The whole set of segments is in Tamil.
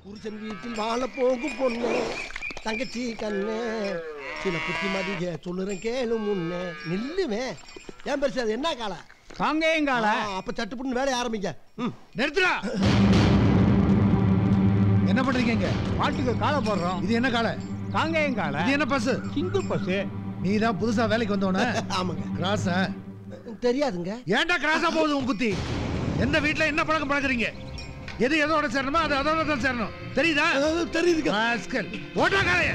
புருஷன் வீட்டில் வாழ போகும் பொண்ணு தங்கச்சி கண்ணு சில புத்திமதிக சொல்லுறேன் கேளு முன்னே நில்லுவே ஏன் பெருசு அது என்ன காலை காங்கேயங்கால அப்ப சட்டுப்புட்டு வேலையை ஆரம்பிங்க நிறுத்துறா என்ன பண்றீங்க மாட்டுக்கு காலை போடுறோம் இது என்ன காலை காங்கேயங்கால இது என்ன பஸ் சிங்கிள் பஸ் நீ தான் புதுசா வேலைக்கு வந்தவன ஆமாங்க கிராஸ் தெரியாதுங்க ஏன்டா கிராஸா போகுது உன் குத்தி எந்த வீட்ல என்ன பழக்கம் பழகுறீங்க எது எதோட சேரணுமோ அது அதோட தான் சேரணும் தெரியுதா தெரியுதுங்க ராஸ்கல் ஓட்டா காலைய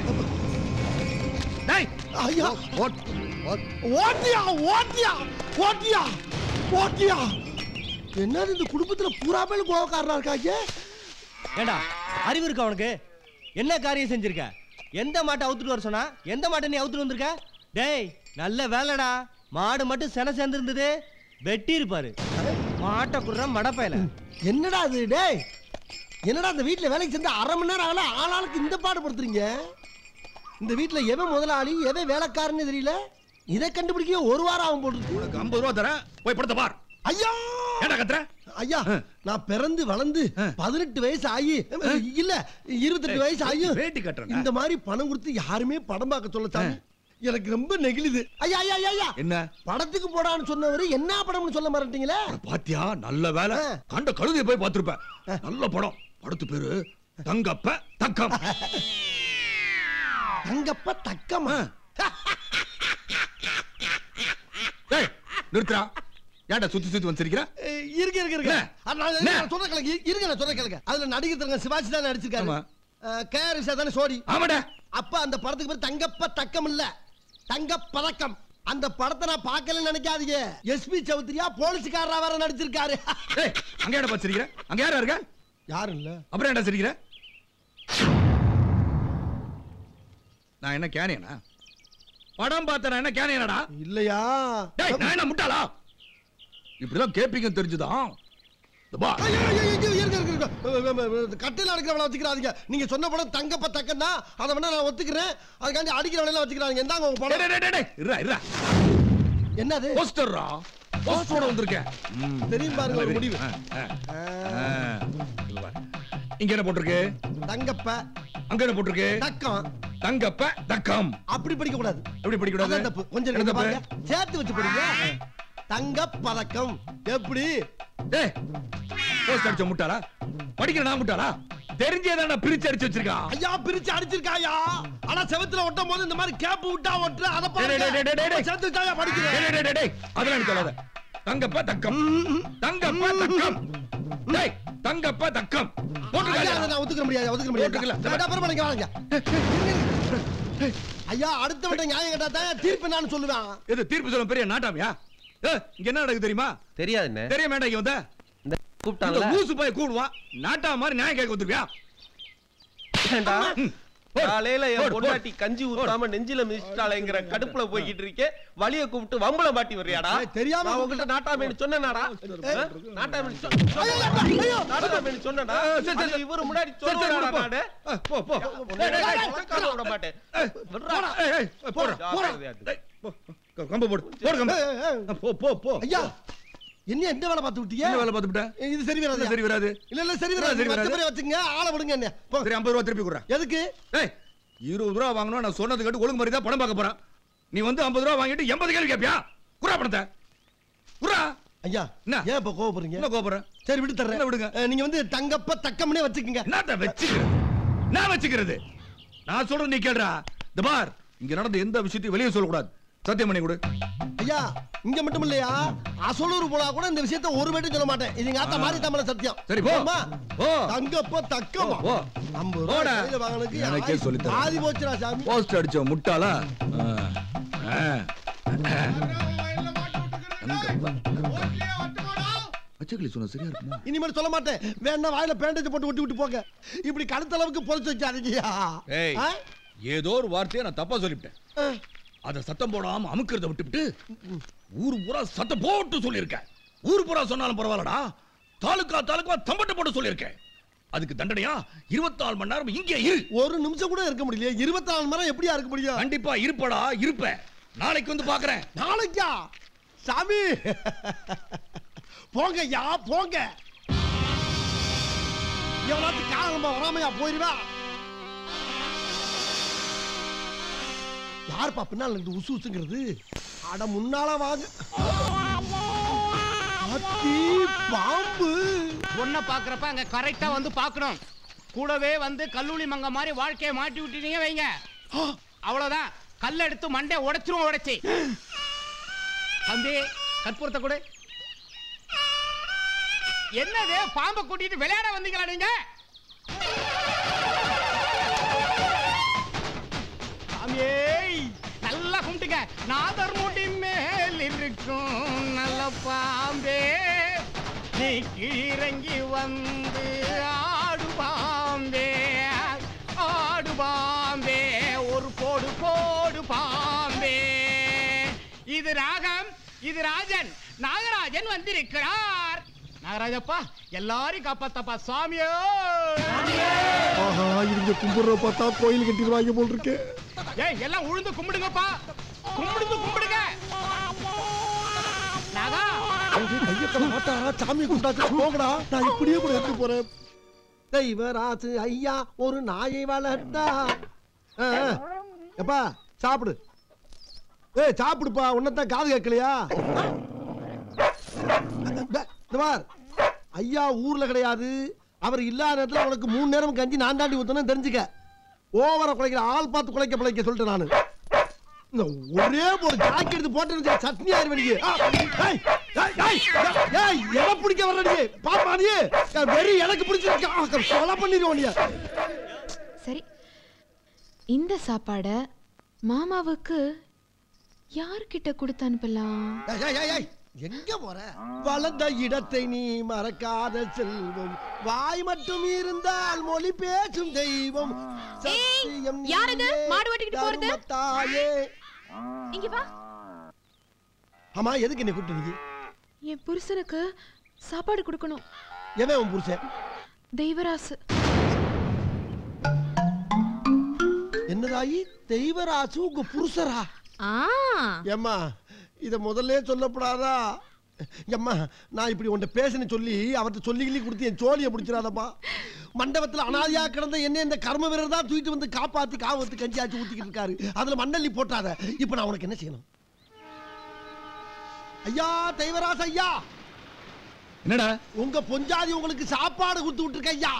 டேய் ஐயா ஓட்டியா ஓட்டியா ஓட்டியா ஓட்டியா என்னது இந்த குடும்பத்துல பூரா பேர் கோவக்காரனா இருக்காங்க ஏண்டா அறிவு இருக்கா உனக்கு என்ன காரியம் செஞ்சிருக்க எந்த மாட்டை அவுத்துட்டு வர சொன்னா எந்த மாட்டை நீ அவுத்துட்டு வந்திருக்க டேய் நல்ல வேலைடா மாடு மட்டும் சென சேர்ந்துருந்தது வெட்டி இருப்பாரு மாட்டை குடுற மடப்பையில என்னடா அது டேய் என்னடா இந்த வீட்டுல வேலைக்கு சேர்ந்து அரை மணி நேரம் ஆகல ஆளாளுக்கு இந்த பாடுபடுத்துறீங்க இந்த வீட்டுல எவன் முதலாளி எவன் வேலைக்காரன்னு தெரியல இதை கண்டுபிடிக்க ஒரு வாரம் ஆகும் போட்டு உனக்கு 50 ரூபா தரேன் போய் படுத்த பார் ஐயா ஏண்டா கத்துற ஐயா நான் பிறந்து வளர்ந்து 18 வயசு ஆகி இல்ல 28 வயசு ஆகி வேட்டி கட்டுறேன் இந்த மாதிரி பணம் கொடுத்து யாருமே படம் பார்க்க சொல்ல சாமி எனக்கு ரொம்ப நெகிழுது ஐயா ஐயா ஐயா என்ன படத்துக்கு போடான்னு சொன்னவரு என்ன படம்னு சொல்ல மாட்டீங்களே பாத்தியா நல்ல வேலை கண்ட கழுதையை போய் பார்த்திருப்ப நல்ல படம் படத்து பேரு தங்கப்ப தக்கம் தங்கப்ப தக்கமா டேய் நிறுத்துடா ஏன்டா சுத்தி சுத்தி வந்திருக்கிற இருக்கு இருக்கு இருக்கு நான் சொல்ற கலங்க இருக்கு நான் சொல்ற கலங்க அதுல நடிகர் தரங்க சிவாஜி தான் நடிச்சிருக்காரு கேஆர்எஸ் தானே சோடி ஆமாடா அப்ப அந்த படத்துக்கு பேர் தங்கப்ப தக்கம் இல்ல தங்க பதக்கம் அந்த படத்தை நான் பார்க்கலன்னு நினைக்காதீங்க எஸ்பி சௌத்ரியா போலீஸ்காரரா வேற நடிச்சிருக்காரு ஏய் அங்க என்ன பச்சிருக்கிற அங்க யாரா இருக்க யாரும் இல்ல அப்புறம் என்ன சிரிக்கிற நான் என்ன கேனியனா படம் பார்த்தா என்ன கேனியனடா இல்லையா டேய் நான் என்ன முட்டாளா இப்படிதான் கேப்பீங்க தெரிஞ்சுதான் கட்டையில அடிக்கிறவளை வச்சுக்கிறாதீங்க நீங்க சொன்ன படம் தங்கப்ப தக்கன்னா அதை வேணா நான் ஒத்துக்கிறேன் அதுக்காண்டி அடிக்கிறவளெல்லாம் வச்சுக்கிறாங்க என்னங்க உங்க படம் என்னது போஸ்டர்ரா போஸ்டரோட வந்திருக்கேன் தெரியும் பாருங்க ஒரு முடிவு இங்க என்ன போட்டிருக்கு தங்கப்ப அங்க என்ன போட்டிருக்கு தக்கம் தங்கப்ப தக்கம் அப்படி படிக்க கூடாது எப்படி படிக்க கூடாது தப்பு கொஞ்சம் பாருங்க சேர்த்து வச்சு படிங்க தங்க பதக்கம் எப்படி டேய் போஸ்ட் அடிச்ச முட்டாளா படிக்கிற நான் முட்டாளா தெரிஞ்சேதான பிரிச்சு அடிச்சு வச்சிருக்கா ஐயா பிரிச்சு அடிச்சிருக்காயா ஆனா செவத்துல ஒட்டும் போது இந்த மாதிரி கேப் விட்டா ஒட்டுற அத பாருங்க சேர்த்து தாயா படிக்கிறேன் டேய் அதெல்லாம் எனக்கு சொல்லாத தங்கப்ப தக்கம் தங்கப்ப தக்கம் டேய் தங்கப்ப தக்கம் போட்டுக்கங்க நான் ஒத்துக்க முடியாது நான் அப்புறம் பண்ணிக்க வாங்க ஐயா அடுத்த வட்ட நியாயம் கேட்டா தான் தீர்ப்பு நான் சொல்லுவேன் இது தீர்ப்பு சொல்ல பெரிய நாட்டாமியா இங்க என்ன நடக்குது தெரியுமா தெரியாது என்ன தெரிய வேண்டாம் இங்க வந்த கூப்பிட்டாங்க ஊசு போய் கூடுவான் நாட்டா மாதிரி நியாயம் கேட்க வந்துருவியா காலையில என் பொண்டாட்டி கஞ்சி ஊத்தாம நெஞ்சில மிதிச்சிட்டாளேங்கிற கடுப்புல போய்கிட்டு இருக்கே வலிய கூப்பிட்டு வம்பள மாட்டி வர்றியாடா தெரியாம உங்ககிட்ட நாட்டாமேன்னு சொன்னேனாடா நாட்டாமேன்னு சொன்னடா இவரு முன்னாடி சொல்லுவாடா நானே போ போ விட மாட்டேன் கம்ப போடு போடு கம்ப போ போ போ ஐயா என்ன எந்த வேலை பார்த்து விட்டீங்க என்ன வேலை பார்த்து விட்ட இது சரி வராது சரி வராது இல்ல சரி வராது மத்த பேரை வச்சுங்க ஆளை விடுங்க என்ன சரி 50 ரூபாய் திருப்பி குடுறேன் எதுக்கு டேய் 20 ரூபாய் வாங்கணும் நான் சொன்னது கேட்டு ஒழுங்கு மாதிரி தான் பணம் பார்க்க போறேன் நீ வந்து 50 ரூபாய் வாங்கிட்டு 80 கேள்வி கேப்பியா குறா பணத்தை குறா ஐயா என்ன ஏன் இப்ப கோவப்படுறீங்க என்ன கோபறேன் சரி விட்டு தர்றேன் விடுங்க நீங்க வந்து தங்கப்ப தக்கம்னே வச்சுக்கங்க என்னத்த வச்சுக்கிறது நான் வச்சுக்கிறது நான் சொல்றது நீ கேளுடா இந்த பார் இங்க நடந்த எந்த விஷயத்தையும் வெளியே சொல்ல கூடாது சத்தியம் பண்ணி கொடு ஐயா இங்க மட்டும் இல்லையா அசலூர் போனா கூட இந்த விஷயத்தை ஒரு மட்டும் சொல்ல மாட்டேன் இது எங்க ஆத்தா மாதிரி தமிழ சத்தியம் சரி போ போ தங்கப்ப தக்கம் போ 50 ரூபாய் கையில வாங்குனதுக்கு எனக்கே சொல்லி தரேன் ஆதி போச்சுடா சாமி போஸ்ட் அடிச்ச முட்டாளா அச்சக்கலி சொன்ன சரியா இருக்குமா இனிமேல் சொல்ல மாட்டேன் வேணா வாயில பேண்டேஜ் போட்டு ஒட்டி விட்டு போங்க இப்படி கழுத்த அளவுக்கு பொறுத்து வைக்காதீங்கயா ஏதோ ஒரு வார்த்தையை நான் தப்பா சொல்லிவிட்டேன் அத சத்தம் போடாம அமுக்கிறத விட்டுவிட்டு ஊர் பூரா சத்தம் போட்டு சொல்லியிருக்கேன் ஊர் பூரா சொன்னாலும் பரவாயில்லடா தாலுக்கா தாலுக்கா தம்பட்ட போட்டு சொல்லியிருக்கேன் அதுக்கு தண்டனையா 24 மணி நேரம் இங்கே இரு ஒரு நிமிஷம் கூட இருக்க முடியல 24 மணி நேரம் எப்படியா இருக்க முடியும் கண்டிப்பா இருப்படா இருப்ப நாளைக்கு வந்து பாக்குறேன் நாளைக்கா சாமி போங்க யா போங்க எவ்வளவு காலமா வராமையா போயிருவா. யாருப்பா பின்னால இருந்து உசு உசுங்கிறது? அட முன்னால வாங்க. அத்தி பாம்பு. ஒன்ன பாக்குறப்ப அங்க கரெக்டா வந்து பாக்கணும். கூடவே வந்து கல்லூலி மங்க மாதிரி வாழ்க்கையை மாட்டி விட்டீங்க வைங்க, அவ்வளவுதான். கல்ல எடுத்து மண்டை உடைச்சிரும். உடைச்சி தம்பி கற்பூரத்தை கொடு. என்னது பாம்பை கூட்டிட்டு விளையாட வந்தீங்களா நீங்க? சாமியே நல்லா கும்பிட்டுங்க. நாதர் முடி மேல் இருக்கும் நல்ல பாம்பே, நீ கீழங்கி வந்து ஆடு பாம்பே, ஆடு பாம்பே, ஒரு போடு போடு பாம்பே. இது ராகம், இது ராஜன், நாகராஜன் வந்திருக்கிறார். நாகராஜப்பா எல்லாரையும் காப்பாத்தப்பா சாமியோ. ஆஹா, இவங்க கும்பிடுற பார்த்தா கோயில் கட்டிடுவாங்க போல் இருக்கு. ஏய் எல்லாம் உழுந்து கும்பிடுங்கப்பா, கும்பிடுங்க. நாகா ஐயக்கல மாட்டாரா? சாமி கும்பிட்டாச்சு போங்கடா. நான் இப்படியே கூட எடுத்து போறேன். தெய்வராசு ஐயா ஒரு நாயை வளர்த்தா. எப்பா சாப்பிடு. ஏய் சாப்பிடுப்பா, உன்னதான் காது கேட்கலையா? ஐயா ஊர்ல கிடையாது. அவர் இல்லாத நேரத்துல உனக்கு 3 நேரம் கஞ்சி நான் தாண்டி ஊத்தணும் தெரிஞ்சுக்க. ஓவரா குலைக்கிற ஆள் பார்த்து குலைக்க சொல்லிட்டேன் நானு. இந்த ஒரே ஒரு ஜாக்கெட் எடுத்து போட்டு சட்னி ஆயிருவீங்க. எதை பிடிக்க வர்றீங்க பாப்பா? நீ வெறி எனக்கு பிடிச்சிருக்க கொலை பண்ணிடுவோம். சரி, இந்த சாப்பாட மாமாவுக்கு யார்கிட்ட கொடுத்து அனுப்பலாம்? எங்க போற? வளர்ந்த இடத்தை நீ மறக்காத செல்வம், வாய் மட்டும் இருந்தால் மொழி பேசும் தெய்வம். சத்தியம் யாரது மாடு ஓட்டிக்கிட்டு போறது? தாயே இங்க வா. ஆமா, எதுக்கு என்ன கூப்பிட்டு? என் புருஷனுக்கு சாப்பாடு கொடுக்கணும். எவன் உன் புருஷன்? தெய்வராசு. என்னதாயி தெய்வராசு உங்க புருஷரா? ஏம்மா இத முதல்ல சொல்லப்படாதா? ஏம்மா நான் இப்படி உன்கிட்ட பேசுன்னு சொல்லி அவர்கிட்ட சொல்லி கொடுத்து என் சோழியை பிடிச்சிடாதப்பா. மண்டபத்தில் அனாதியா கிடந்த என்ன இந்த கர்ம வீரர் தான் தூக்கிட்டு வந்து காப்பாத்தி காவத்து கஞ்சி ஆச்சு ஊத்திக்கிட்டு இருக்காரு. அதுல மண்ணள்ளி போட்டாத. இப்ப நான் உனக்கு என்ன செய்யணும்? ஐயா தெய்வராச ஐயா, என்னடா உங்க பொஞ்சாதி உங்களுக்கு சாப்பாடு கொடுத்து விட்டுருக்க ஐயா.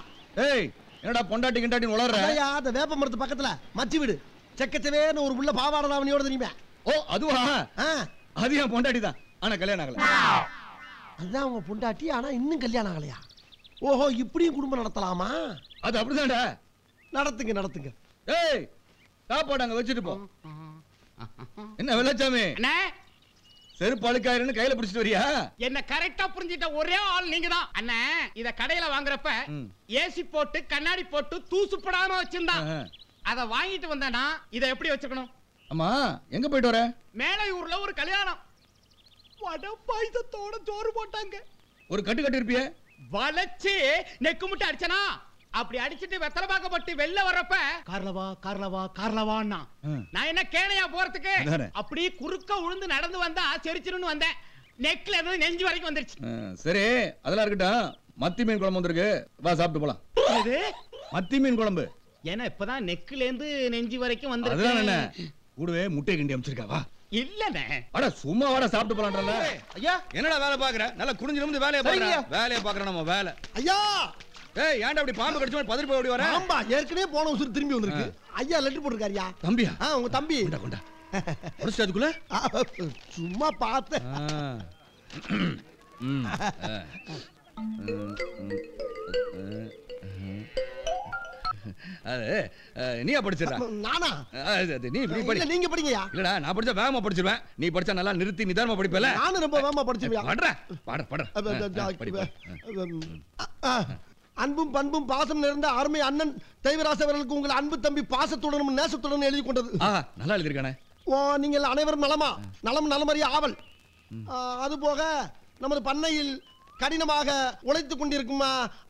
ஏய் என்னடா பொண்டாட்டி கிண்டாட்டி உளறற? ஐயா அந்த வேப்ப மரத்து பக்கத்துல மச்சி வீடு செக்கச்சவேன்னு ஒரு புள்ள பாவாடை தாவணியோட தெரியுமே. ஓ அதுவா? அது என் பொண்டாட்டி தான், ஆனா கல்யாணம் ஆகல. அதுதான் உங்க பொண்டாட்டி, ஆனா இன்னும் கல்யாணம் ஆகலையா? ஓஹோ, இப்படியும் குடும்பம் நடத்தலாமா? அது அப்படிதான்டா. நடத்துங்க. ஏய் சாப்பாடு அங்க வச்சுட்டு போ. என்ன வெள்ளச்சாமி, செருப்பு அழுக்காயிருன்னு கையில பிடிச்சிட்டு வரியா? என்ன கரெக்டா புரிஞ்சிட்ட ஒரே ஆள் நீங்க தான். அண்ணா இத கடையில வாங்குறப்ப ஏசி போட்டு கண்ணாடி போட்டு தூசுப்படாம வச்சிருந்தான். அத வாங்கிட்டு வந்தானா இத எப்படி வச்சுக்கணும்? அம்மா எங்க போயிட்டு வர? மேலையூர்ல ஒரு கல்யாணம், வடை பாயசத்தோட சோறு போட்டாங்க. ஒரு கட்டு கட்டி இருப்பிய வளைச்சு நெக்கு முட்டை அடிச்சனா, அப்படி அடிச்சிட்டு வெத்தலை பாக்கப்பட்டு வெளில வர்றப்ப கார்லவான்னா நான் என்ன கேணையா போறதுக்கு அப்படி குறுக்க உழுந்து நடந்து வந்தா செரிச்சிருன்னு வந்தேன். நெக்ல இருந்து நெஞ்சு வரைக்கும் வந்துருச்சு. சரி அதெல்லாம் இருக்கட்டும், மத்தி மீன் குழம்பு வந்திருக்கு, வா சாப்பிட்டு போலாம். மத்தி மீன் குழம்பு ஏன்னா இப்பதான் நெக்ல இருந்து நெஞ்சு வரைக்கும் வந்துருக்கு. அதுதான் என்ன கூடவே முட்டை கிண்டி அமைச்சிருக்கா. வா. இல்லனே அட சும்மா வாடா சாப்பிட்டு போலாம்ன்றல. ஐயா என்னடா வேலை பாக்குற? நல்லா குனிஞ்சு நிமிர்ந்து வேலைய பாக்குற. வேலைய பாக்குற நம்ம வேலை. ஐயா ஏய் ஏன்டா அப்படி பாம்பு கடிச்ச மாதிரி பதறி போய் ஓடி வர? ஆம்பா ஏற்கனவே போன உசுறு திரும்பி வந்திருக்கு. ஐயா லெட்டர் போட்டுருக்காருயா. தம்பியா? உங்க தம்பி. கொண்டா முடிச்சு அதுக்குள்ள சும்மா பார்த்த. நீயா படிச்சிடா? நானா? நீ இப்படி படி. நீங்க படிங்கயா. இல்லடா நான் படிச்சா வேகமா படிச்சிருவேன், நீ படிச்சா நல்லா நிறுத்தி நிதானமா படிப்பல. நானும் ரொம்ப வேகமா படிச்சிருவேன். படுற. அன்பும் பண்பும் பாசம் நிறைந்த அருமை அண்ணன் தெய்வராச அவர்களுக்கு உங்கள் அன்பு தம்பி பாசத்துடனும் நேசத்துடனும் எழுதி கொண்டது. நல்லா எழுதிருக்கானே. நீங்கள் அனைவரும் நலமா? நலம் நலமறிய ஆவல். அது போக நமது பண்ணையில் கடினமாக உழைத்துக் கொண்டிருக்கும்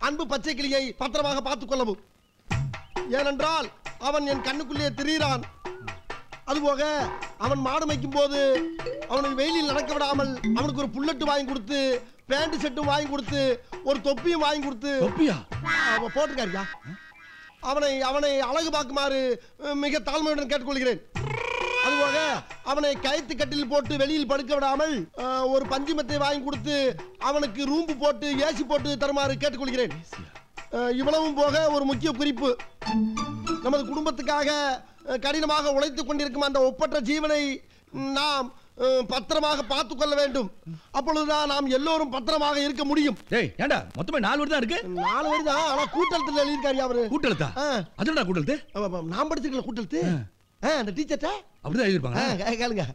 அன்பு பச்சை கிளியை பத்திரமாக பார்த்துக் கொள்ளவும். ஏனென்றால் அவன் என் கண்ணுக்குள்ளே திரிகிறான். அதுபோக அவன் மாடு மேய்க்கும் போது அவனை வெயிலில் நடக்க விடாமல் அவனுக்கு ஒரு புல்லட்டு வாங்கி கொடுத்து பேண்ட் செட்டும் வாங்கி கொடுத்து ஒரு தொப்பியும் வாங்கி கொடுத்து தொப்பியா போட்டிருக்காருயா. அவனை அழகு பார்க்குமாறு மிக தாழ்மையுடன் கேட்டுக்கொள்கிறேன். அதுபோக அவனை கயிற்று கட்டில் போட்டு வெளியில் படுக்க விடாமல் ஒரு பஞ்சுமத்தை வாங்கி கொடுத்து அவனுக்கு ரூம்பு போட்டு ஏசி போட்டு தருமாறு கேட்டுக்கொள்கிறேன். இவ்வளவும் போக ஒரு முக்கிய குறிப்பு, நமது குடும்பத்துக்காக கடினமாக உழைத்துக் கொண்டிருக்கும் அந்த ஒப்பற்ற ஜீவனை நாம் பத்திரமாக பார்த்துக் கொள்ள வேண்டும். அப்பொழுதுதான் நாம் எல்லோரும் பத்திரமாக இருக்க முடியும். ஏண்டா மொத்தமே 4 பேர் தான் இருக்கு. 4 பேர் தான். ஆனா கூட்டெழுத்துல எழுதியிருக்காரு அவரு. கூட்டெழுத்தா? அதுடா கூட்டெழுத்து. நான் படிச்சிருக்கல கூட்டெழுத்து. அந்த டீச்சர்ட்ட அப்படிதான் எழுதிருப்பாங்க. கேளுங்க.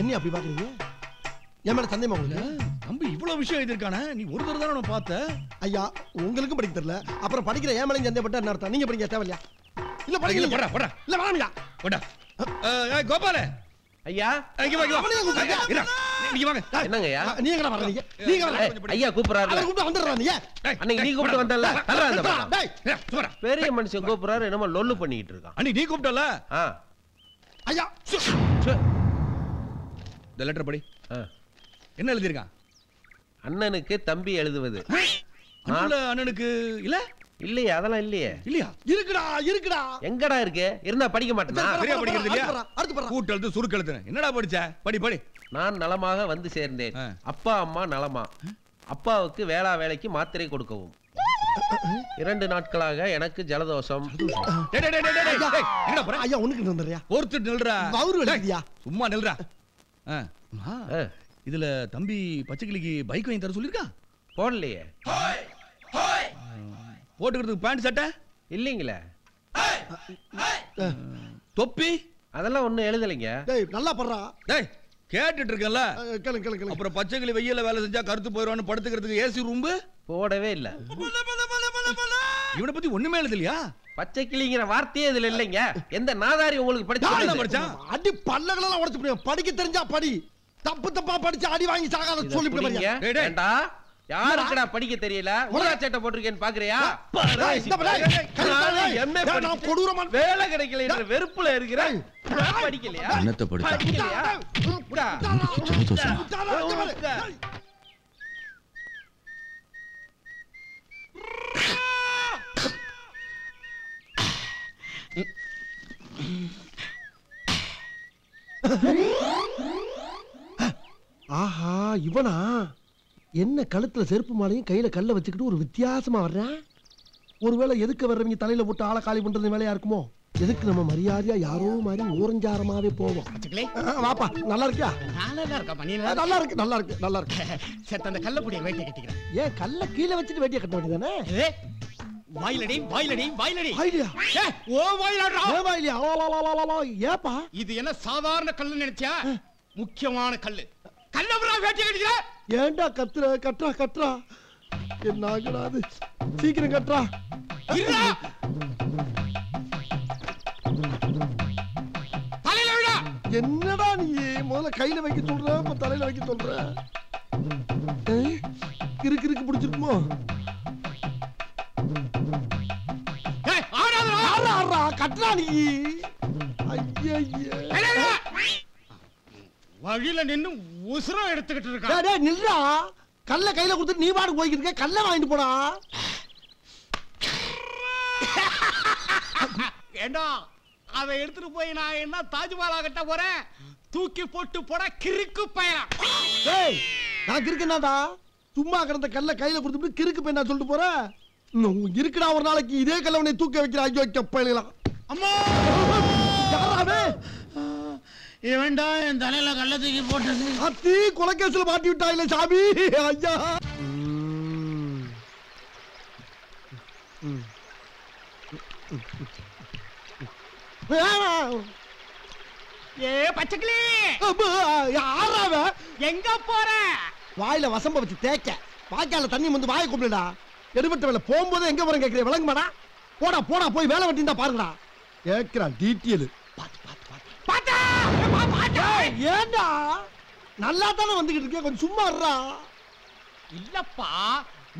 என்ன அப்படி பாக்குறீங்க? என் மேல சந்தேகமா உங்களுக்கு? தம்பி இவ்வளவு விஷயம் எழுதிருக்கானே, நீ ஒரு தடவை தானே பார்த்த? ஐயா உங்களுக்கும் படிக்க தெரியல, அப்புறம் படிக்கிற ஏன் மேலே சந்தேகப்பட்ட என்ன அர்த்தம்? நீங்க படிக்க தேவையில்லையா? இல்ல படிக்கல. போடா போடா. இல்ல வாங்கயா போடா. கோபால ஐயா இங்க வா. நீங்க வாங்க. என்னங்க ஐயா? நீங்க என்ன வர்றீங்க? நீங்க வர ஐயா கூப்பிடுறாரு. கூப்பிட்டு வந்துடுறா நீ. அன்னைக்கு நீ கூப்பிட்டு வந்தல்ல, தர்றா அந்த பக்கம். டேய் சும்மா. பெரிய மனுஷன் கூப்பிடுறாரு, என்னமோ லொல்லு பண்ணிட்டு இருக்கான். அன்னைக்கு நீ கூப்பிட்டல. ஐயா இந்த லெட்டர் படி. என்ன எழுதிருக்கான்? அண்ணனுக்கு தம்பி எழுதுவது. அண்ணனுக்கு இல்ல இல்லையா? அதெல்லாம் இல்லையே. இல்லையா? இருக்குடா. எங்கடா இருக்கு? இருந்தா படிக்க மாட்டேனா? சரியா படிக்கிறது இல்லையா? அடுத்து பாரு. கூட்டெழுத்து சுருக்கெழுத்து. என்னடா படிச்ச? படி. நான் நலமாக வந்து சேர்ந்தேன். அப்பா அம்மா நலமா? அப்பாவுக்கு வேலைக்கு மாத்திரை கொடுக்கவும். 2 நாட்களாக எனக்கு ஜலதோஷம். ஐயா ஒண்ணுக்கு வந்துறியா? ஒருத்தர் நில்றா. வவுறு எழுதியா? சும்மா நில்றா. இதுல தம்பி பச்சைக்கிளிக்கு பைக் வாங்கி தர சொல்லிருக்கா? போடலையே. போட்டுக்கிறதுக்கு பேண்ட் சட்டை இல்லீங்களே. தொப்பி அதெல்லாம் ஒண்ணும் எழுதலைங்க. டேய் நல்லா படுறா. டேய் கேட்டுட்டு இருக்கல. கேளு. அப்புறம் பச்சைக்கிளி வெயில்ல வேலை செஞ்சா கருத்து போயிடுவான்னு படுத்துக்கிறதுக்கு ஏசி ரூம் போடவே இல்ல. இவனை பத்தி ஒண்ணுமே எழுதலையா? பச்சை கிளிங்கிற வார்த்தையே இதுல இல்லைங்க. எந்த நாதாரி உங்களுக்கு படிச்சு அடி பல்லகளெல்லாம் உடைச்சு போடுங்க. படிக்க தெரிஞ்சா படி. தப்பா படிச்சு அடி வாங்கி சாகாத சொல்லிவிடுங்க. யாருக்குடா படிக்க தெரியல? ஊராச்சட்டை போட்டிருக்கேன்னு பாக்குறியா? வேலை கிடைக்கல என்ற வெறுப்புல இருக்கிறேன். படிக்கலையா? என்னத்தை படிக்கலையா? ஆஹா இவனா? என்ன கழுத்துல செருப்பு மாலையும் கையில கல்ல வச்சுக்கிட்டு ஒரு வித்தியாசமா வர்றேன். ஒருவேளை எதுக்கு வர்றவங்க தலையில போட்டு ஆளை காலி பண்றது வேலையா இருக்குமோ? எதுக்கு நம்ம மரியாதையா யாரோ மாதிரி ஓரஞ்சாரமாவே போவோம். வாப்பா நல்லா இருக்கியா? நல்லா இருக்கு. சரி அந்த கல்லப்பொடியை வேட்டி கட்டிக்கிறேன். ஏன் கல்ல கீழே வச்சுட்டு வேட்டியை கட்ட வேண்டியதானே? ஏப்பா இது என்ன சாதாரண கல்லு நினைச்சியா? முக்கியமான கல்லு. கல்லபுரா வேட்டி கட்டிக்கிற. ஏண்டா கட்டுறா என்ன ஆகுறாது? சீக்கிரம் கட்டுறா. தலையில விடா. என்னடா நீ முதல்ல கையில வைக்க சொல்ற, இப்ப தலையில வைக்க சொல்ற. கிறுக்கு பிடிச்சிருக்குமோ? கட்டுறா நீ. வழியில நின்னு உசுரம் எடுத்துக்கிட்டு இருக்க. நில்றா. கல்ல கையில கொடுத்து நீ பாடு போய்கிட்டு இருக்க. கல்ல வாங்கிட்டு போடா. ஏண்டா அதை எடுத்துட்டு போய் நான் என்ன தாஜ்மஹாலா கட்ட போறேன்? தூக்கி போட்டு போட கிறுக்கு பையன். ஏய் நான் கிறுக்கு என்னடா? சும்மா கிடந்த கல்ல கையில கொடுத்துட்டு கிறுக்கு பையன் சொல்லிட்டு போற? இருக்குடா ஒரு நாளைக்கு இதே கல்லவனை தூக்க வைக்கிற. ஐயோ கப்பையலாம். அம்மா யாராவே இவன்டா என் தலையில கல்ல தூக்கி போட்டது. அத்தி கொலைகேசில் மாட்டி விட்டாயில சாமி. ஐயா ஏ பச்சைக்கிளி யாராவ? எங்க போற? வாயில வசம்ப வச்சு தேக்க. வாய்க்கால தண்ணி வந்து வாயை கூப்பிடுடா. எடுபட்ட வேலை போகும்போது எங்க போறேன் கேட்கிறேன். விளங்குமாடா? போடா போய் வேலை வெட்டிந்தா பாருங்கடா. கேட்கிறான் டீட்டெயில். ஏண்டா நல்லா தானே வந்துகிட்டு இருக்கே, கொஞ்சம் சும்மா இருடா. இல்லப்பா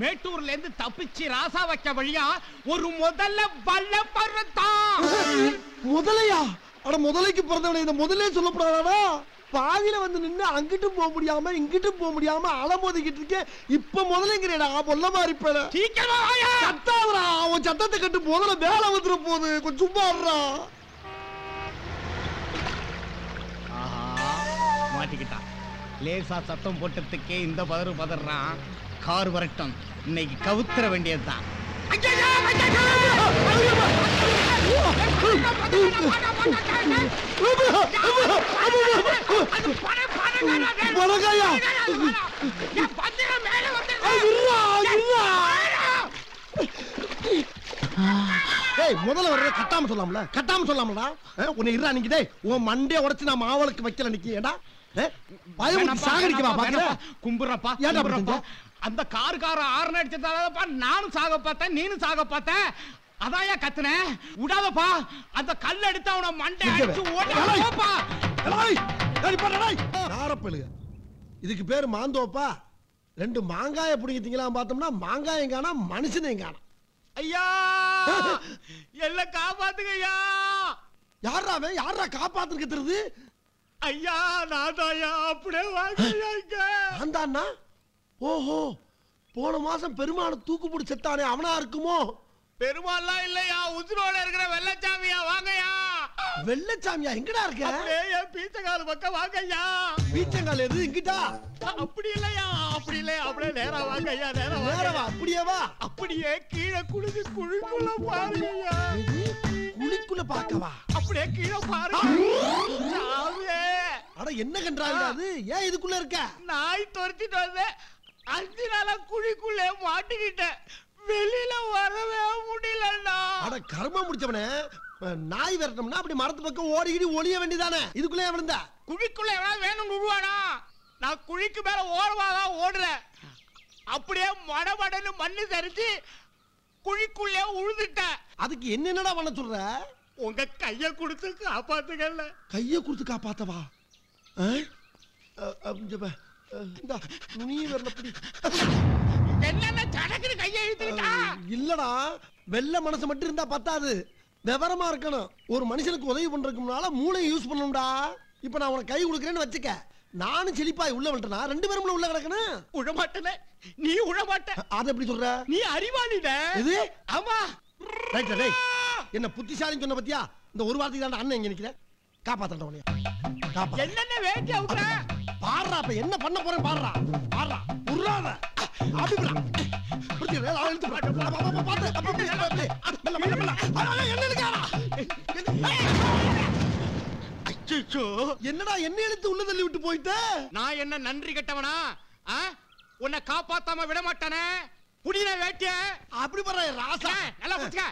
மேட்டூர்ல இருந்து தப்பிச்சு ராசா வைக்க வழியா ஒரு முதல்ல வல்ல பறத்தான். முதலையா? அட முதலைக்கு பிறந்தவனை இந்த முதலே சொல்லப்படாதா? பாதியில வந்து நின்னு அங்கிட்டும் போக முடியாம இங்கிட்டும் போக முடியாம அலமோதிக்கிட்டு இருக்கேன். இப்ப முதல்லங்கிறேடா பொல்ல மாதிரி பேட சீக்கிரமா வாயா. சத்தாவரா அவன் சத்தத்தை கட்டு முதல்ல வேலை வந்துட போகுது. கொஞ்சம் சும்மா இருடா. மாட்டிக்கிட்டான். லேசா சத்தம் போட்டதுக்கே இந்த பதறான். கார் வரட்டும், இன்னைக்கு கவுத்துற வேண்டியதுதான். முதல்ல வர்ற கட்டாம சொல்லாமல கட்டாம சொல்லாமடா. உன்னை இருடா நிக்கிட்டே உன் மண்டே உடைச்சு நான் மாவளுக்கு வைக்கல நிக்கியடா. கும்புறப்பா அந்த காருக்கார ஆறு அடிச்சதாலப்பா நானும் சாக பார்த்தேன், நீனும் சாக பார்த்தேன். அதாயா கத்துன விடாதப்பா. அந்த கல் எடுத்து அவன மண்டை அடிச்சு ஓடுப்பா. இதுக்கு பேரு மாந்தோப்பா. 2 மாங்காய புடிங்கிட்டீங்களா பார்த்தோம்னா மாங்காயம் காணா மனுஷனையும் காணா. ஐயா எல்லாம் காப்பாத்துங்க ஐயா. யாரா யாரா காப்பாத்துன்னு கத்துறது? ஐயா நான் தாயா. அப்படியே வாங்க. அந்தாண்ணா. ஓஹோ, போன மாசம் பெருமாளை தூக்கு போட்டு செத்தானே அவனா இருக்குமோ? பெருமாள்லாம் இல்லையா, உசுரோட இருக்கிற வெள்ளச்சாமியா. வாங்கயா. வெள்ளச்சாமியா எங்கடா இருக்க? அப்படியே பீச்சங்கால் பக்கம் வாங்கய்யா. பீச்சங்கால் எது இங்கிட்டா? அப்படி இல்லையா, அப்படி இல்லையா. அப்படியே நேரா வாங்கய்யா. நேரவா? அப்படியே வா. அப்படியே கீழே குளிச்சு குழிக்குள்ள பாருங்கய்யா. குழிக்குள்ள பாக்கவா? அப்படியே கீழே பாருங்க. அட என்ன கன்றாங்க அது? ஏன் இதுக்குள்ள இருக்க? நாய் துரத்திட்டு வந்தேன். 5 நாளா குழிக்குள்ளே மாட்டிக்கிட்டேன். வெளியில வரவே முடியலண்ணா. அட கர்மம் முடிச்சவனே, நாய் விரட்டம்னா அப்படி மரத்து பக்கம் ஓடிக்கிட்டு ஒளிய வேண்டியதானே. இதுக்குள்ளே விழுந்தா? குழிக்குள்ள எவ்வளவு வேணும் விடுவானா? நான் குழிக்கு மேல ஓரமாக ஓடுறேன். அப்படியே மடமடன்னு மண்ணு சரிச்சு குழிக்குள்ளே உழுதுட்டேன். அதுக்கு என்னடா பண்ண சொல்ற? உங்க கைய கொடுத்து காப்பாத்துக்கல. கைய கொடுத்து காப்பாத்தவா? என்னென்ன சடக்குன்னு கையை இழுத்துக்கிட்டா? இல்லடா, வெள்ள மனசு மட்டும் இருந்தா பத்தாது, விவரமா இருக்கணும். ஒரு மனுஷனுக்கு உதவி பண்றதுக்கு முன்னால மூளையை யூஸ் பண்ணணும்டா. இப்ப நான் உனக்கு கை கொடுக்குறேன்னு வச்சுக்க, நானும் செழிப்பாய் உள்ள வந்துட்டேனா 2 பேரும் உள்ள கிடக்கணும். உழமாட்டல நீ உழமாட்ட. அதை எப்படி சொல்ற? நீ அறிவாளிட. இது ஆமா. ரைட் டேய், என்ன புத்திசாலின்னு சொன்ன பத்தியா? இந்த ஒரு வார்த்தைக்கு தான் அண்ணன் இங்க நிக்கிற. காப்பாத்தடா உன்னைய. காப்பா. என்னென்ன வேட்டி அவுக்குற? பாறா அப்ப என்ன பண்ண போறேன் பாறா. பாறா. உர்றாத. அப்படிடா. புடிச்சே நான் இழுத்து பாத்து. பாத்து. மெல்ல மெல்ல. என்ன இருக்காடா? அச்சச்சோ. என்னடா என்ன இழுத்து உள்ள தள்ளி விட்டு போயிட்ட? நான் என்ன நன்றி கெட்டவனா? உன்னை காப்பாத்தாம விட மாட்டானே. புடின வேட்டிய. அப்படி பாறா ராசா. நல்லா புடிச்சுக்க.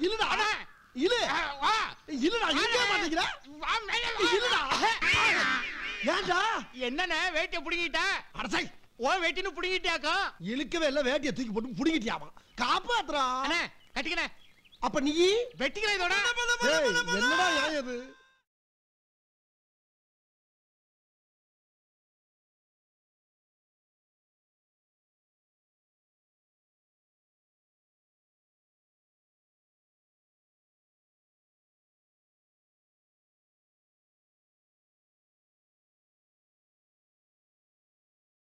இல்லடா. இல்ல. வா. இல்லடா இங்க மாட்டீங்களா? வா மேல வா. இல்லடா. ஏன்டா? என்னண்ணே வேட்டிய புடிங்கிட்ட? அடசை. ஓ வேட்டின்னு புடிங்கிட்டியாக்கா? இழுக்கவே இல்ல, வேட்டியை தூக்கி போட்டு புடிங்கிட்டியாமா. காப்பாத்துறா. அண்ணே கட்டிக்கனே. அப்ப நீ வெட்டிக்கல இதோட. என்னடா நியாயம் இது?